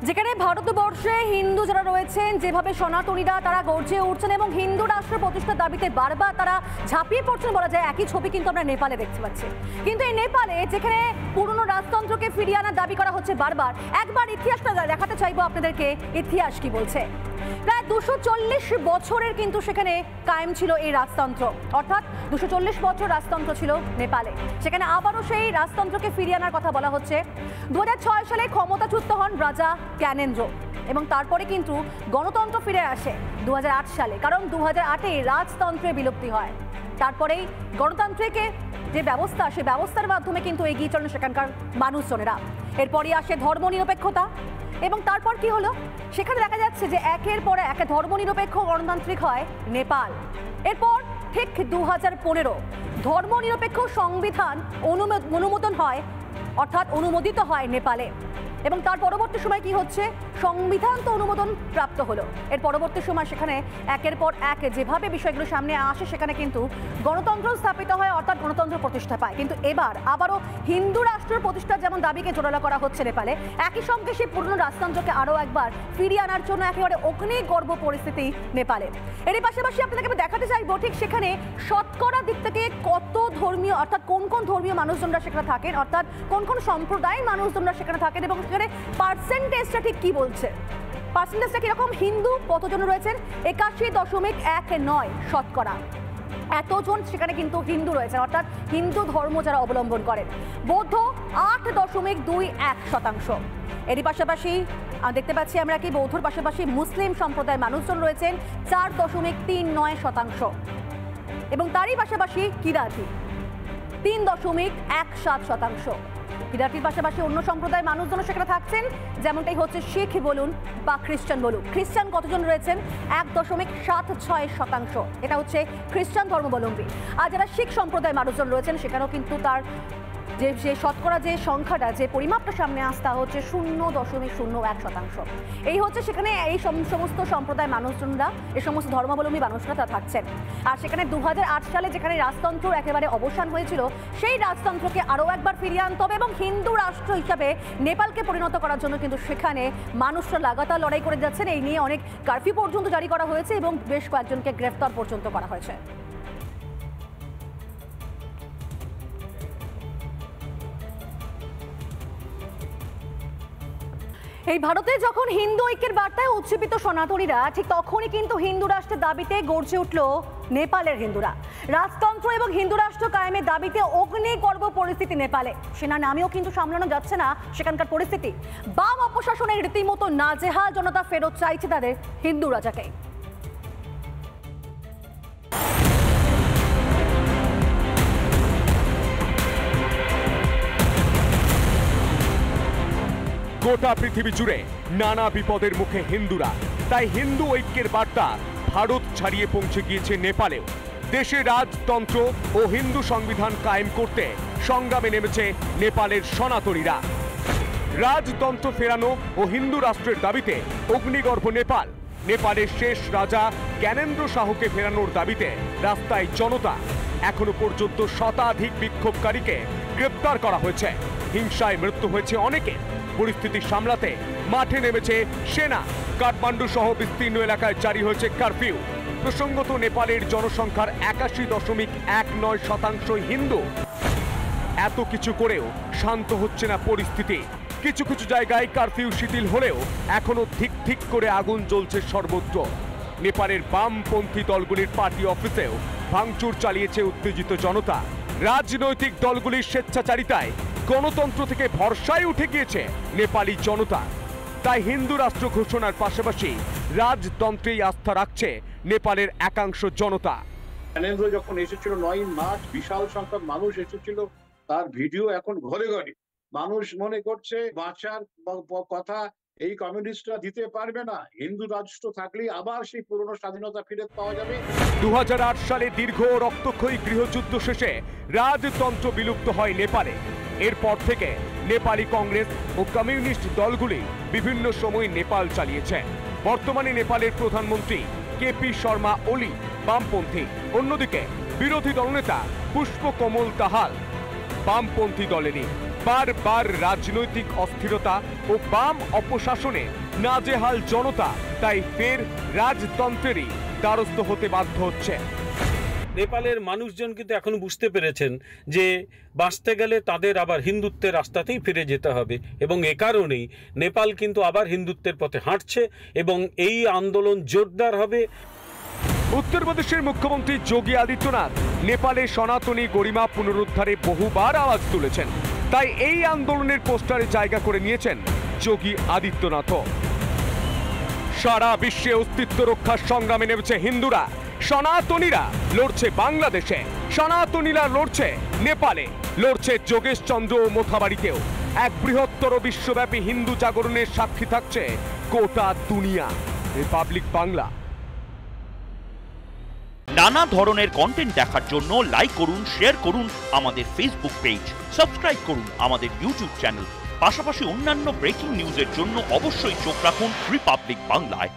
যেখানে ভারতবর্ষে হিন্দু যারা রয়েছেন যেভাবে সনাতনীরা তারা গর্জে উঠছেন এবং হিন্দু রাষ্ট্র প্রতিষ্ঠার দাবিতে বারবার তারা ঝাঁপিয়ে পড়ছেন বলা যায়। একই ছবি কিন্তু আমরা নেপালে দেখতে পাচ্ছি। কিন্তু এই নেপালে যেখানে পুরনো রাজতন্ত্রকে ফিরিয়ে আনার দাবি করা হচ্ছে বারবার, একবার ইতিহাসটা দেখাতে চাইবো আপনাদেরকে। ইতিহাস কি বলছে? প্রায় 240 বছরের কিন্তু সেখানে কায়েম ছিল এই রাজতন্ত্র, অর্থাৎ 240 বছর রাজতন্ত্র ছিল নেপালে। সেখানে আবারও সেই রাজতন্ত্রকে ফিরিয়ে আনার কথা বলা হচ্ছে। 2006 সালে ক্ষমতাচ্যুত হন রাজা জ্ঞানেন্দ্র এবং তারপরে কিন্তু গণতন্ত্র ফিরে আসে 2008 সালে, কারণ 2008-এ রাজতন্ত্রের বিলুপ্তি হয়। তারপরেই গণতান্ত্রিকের যে ব্যবস্থা, সেই ব্যবস্থার মাধ্যমে কিন্তু এগিয়ে চলেন সেখানকার মানুষজনেরা। এরপরই আসে ধর্মনিরপেক্ষতা এবং তারপর কি হলো, সেখানে দেখা যাচ্ছে যে একের পর এক ধর্মনিরপেক্ষ গণতান্ত্রিক হয় নেপাল। এরপর ঠিক 2015 ধর্মনিরপেক্ষ সংবিধান অনুমোদন হয়, অর্থাৎ অনুমোদিত হয় নেপালে। এবং তার পরবর্তী সময় কি হচ্ছে, সংবিধান তো অনুমোদন প্রাপ্ত হলো, এর পরবর্তী সময় সেখানে একের পর এক যেভাবে বিষয়গুলো সামনে আসে সেখানে কিন্তু গণতন্ত্র স্থাপিত হয়, অর্থাৎ গণতন্ত্র প্রতিষ্ঠা পায়। কিন্তু এবার আবারও হিন্দু রাষ্ট্রের প্রতিষ্ঠার যেমন দাবিকে জোরালো করা হচ্ছে নেপালে, একই সঙ্গে সেই পুরনো রাজতন্ত্রকে আরও একবার ফিরিয়ে আনার জন্য একেবারে অগ্নিগর্ভ পরিস্থিতি নেপালে। এর পাশাপাশি আপনাদেরকে আমি দেখাতে চাইবো ঠিক সেখানে শতকরা দিক থেকে কত ধর্মীয়, অর্থাৎ কোন কোন ধর্মীয় মানুষজনরা সেখানে থাকেন, অর্থাৎ কোন কোন সম্প্রদায়ের মানুষজনরা সেখানে থাকেন এবং সেখানে পার্সেন্টেজটা ঠিক কি বলছে। পার্সেন্টেজটা কিরকম? হিন্দু কতজন রয়েছেন? 81.19 শতকরা এতজন সেখানে কিন্তু হিন্দু রয়েছেন, অর্থাৎ হিন্দু ধর্ম যারা অবলম্বন করেন। বৌদ্ধ 8.21%। এরই পাশাপাশি দেখতে পাচ্ছি আমরা কি বৌদ্ধর পাশাপাশি মুসলিম সম্প্রদায়ের মানুষজন রয়েছেন 4.39%। এবং তারই পাশাপাশি কিরাতি 3.17%। কিরাতির পাশাপাশি অন্য সম্প্রদায়ের মানুষজন সেখানে থাকছেন, যেমনটাই হচ্ছে শিখ বলুন বা খ্রিস্টান বলুন। খ্রিস্টান কতজন রয়েছেন? 1.76%। এটা হচ্ছে খ্রিস্টান ধর্মাবলম্বী। আর যারা শিখ সম্প্রদায়ের মানুষজন রয়েছেন সেখানেও কিন্তু তার যে শতকরা যে সংখ্যাটা, যে পরিমাপটা সামনে আসতা হচ্ছে 0.01%। এই হচ্ছে সেখানে এই সমস্ত সম্প্রদায়ের মানুষজনরা, এই সমস্ত ধর্মাবলম্বী মানুষরা তা থাকছেন। আর সেখানে 2008 সালে যেখানে রাজতন্ত্র একেবারে অবসান হয়েছিল, সেই রাজতন্ত্রকে আরও একবার ফিরিয়ে আনতে হবে এবং হিন্দু রাষ্ট্র হিসাবে নেপালকে পরিণত করার জন্য কিন্তু সেখানে মানুষরা লাগাতার লড়াই করে যাচ্ছেন। এই নিয়ে অনেক কারফিউ পর্যন্ত জারি করা হয়েছে এবং বেশ কয়েকজনকে গ্রেফতার পর্যন্ত করা হয়েছে। এই ভারতে যখন হিন্দু ঐক্যের বার্তায় উজ্জীবিত সনাতনীরা, ঠিক তখনই কিন্তু হিন্দু রাষ্ট্রের দাবিতে গর্জে উঠল নেপালের হিন্দুরা। রাজতন্ত্র এবং হিন্দু রাষ্ট্র কায়েমের দাবিতে অগ্নিগর্ভ পরিস্থিতি নেপালে। সেনা নামেও কিন্তু সামলানো যাচ্ছে না সেখানকার পরিস্থিতি। বাম অপশাসনের রীতিমতো নাজেহাল জনতা ফেরত চাইছে তাদের হিন্দু রাজাকে। গোটা পৃথিবী জুড়ে নানা বিপদের মুখে হিন্দুরা, তাই হিন্দু ঐক্যের বার্তা ভারত ছাড়িয়ে পৌঁছে গিয়েছে নেপালেও। দেশে রাজতন্ত্র ও হিন্দু সংবিধান কায়েম করতে সংগ্রামে নেমেছে নেপালের সনাতনীরা। রাজতন্ত্র ফেরানো ও হিন্দু রাষ্ট্রের দাবিতে অগ্নিগর্ভ নেপাল। নেপালের শেষ রাজা জ্ঞানেন্দ্র শাহকে ফেরানোর দাবিতে রাস্তায় জনতা। এখনো পর্যন্ত শতাধিক বিক্ষোভকারীকে গ্রেপ্তার করা হয়েছে। হিংসায় মৃত্যু হয়েছে অনেকে। পরিস্থিতি সামলাতে মাঠে নেমেছে সেনা। কাঠমান্ডু সহ বিস্তীর্ণ এলাকায় জারি হয়েছে কারফিউ। প্রসঙ্গত নেপালের জনসংখ্যার 81.19% হিন্দু। এত কিছু করেও শান্ত হচ্ছে না পরিস্থিতি। কিছু কিছু জায়গায় কারফিউ শিথিল হলেও এখনো ঠিক ঠিক করে আগুন জ্বলছে সর্বত্র। নেপালের বামপন্থী দলগুলির পার্টি অফিসেও ভাঙচুর চালিয়েছে উত্তেজিত জনতা। রাজনৈতিক দলগুলির স্বেচ্ছাচারিতায় গণতন্ত্র থেকে ভরসায় উঠে গিয়েছে নেপালি জনতা। তাই হিন্দু রাষ্ট্র ঘোষণার পাশাপাশি রাজতন্ত্রেই আস্থা রাখছে নেপালের একাংশ জনতা। জ্ঞানেন্দ্র যখন এসেছিল 9 মার্চ, বিশাল সংখ্যক মানুষ এসেছিল, তার ভিডিও এখন ঘরে ঘরে। মানুষ মনে করছে বাঁচার কথা এই কমিউনিস্টরা দিতে পারবে না। হিন্দু রাষ্ট্র থাকলেই আবার সেই পুরনো স্বাধীনতা ফিরে পাওয়া যাবে। 2008 সালে দীর্ঘ রক্তক্ষয়ী গৃহযুদ্ধ শেষে রাজতন্ত্র বিলুপ্ত হয় নেপালে। এরপর থেকে নেপালি কংগ্রেস ও কমিউনিস্ট দলগুলি বিভিন্ন সময় নেপাল চালিয়েছে। বর্তমানে নেপালের প্রধানমন্ত্রী কেপি শর্মা ওলি বামপন্থী। অন্যদিকে বিরোধী দলনেতা পুষ্পকমল দাহাল বামপন্থী দলেরই। বারবার রাজনৈতিক অস্থিরতা ও বাম অপশাসনে নাজেহাল জনতা তাই ফের রাজতন্ত্রেরই দ্বারস্থ হতে বাধ্য হচ্ছে। নেপালের মানুষজন কিন্তু এখন বুঝতে পেরেছেন যে বাঁচতে গেলে তাদের আবার হিন্দুত্বের রাস্তাতেই ফিরে যেতে হবে, এবং এ কারণেই নেপাল কিন্তু আবার হিন্দুত্বের পথে হাঁটছে এবং এই আন্দোলন জোরদার হবে। উত্তরপ্রদেশের মুখ্যমন্ত্রী যোগী আদিত্যনাথ নেপালে সনাতনী গরিমা পুনরুদ্ধারে বহুবার আওয়াজ তুলেছেন, তাই এই আন্দোলনের পোস্টারে জায়গা করে নিয়েছেন যোগী আদিত্যনাথও। সারা বিশ্বে অস্তিত্ব রক্ষার সংগ্রামে নেমেছে হিন্দুরা। সনাতনীরা লড়ছে বাংলাদেশে, সনাতনীরা লড়ছে নেপালে, লড়ছে যোগেশ চন্দ্র ও মোথাবাড়িতেও। এক বৃহত্তর বিশ্বব্যাপী হিন্দু জাগরণের সাক্ষী থাকছে গোটা দুনিয়া। রিপাবলিক বাংলা। নানা ধরনের কন্টেন্ট দেখার জন্য লাইক করুন, শেয়ার করুন আমাদের ফেসবুক পেজ, সাবস্ক্রাইব করুন আমাদের ইউটিউব চ্যানেল। পাশাপাশি অন্যান্য ব্রেকিং নিউজের জন্য অবশ্যই চোখ রাখুন রিপাবলিক বাংলায়।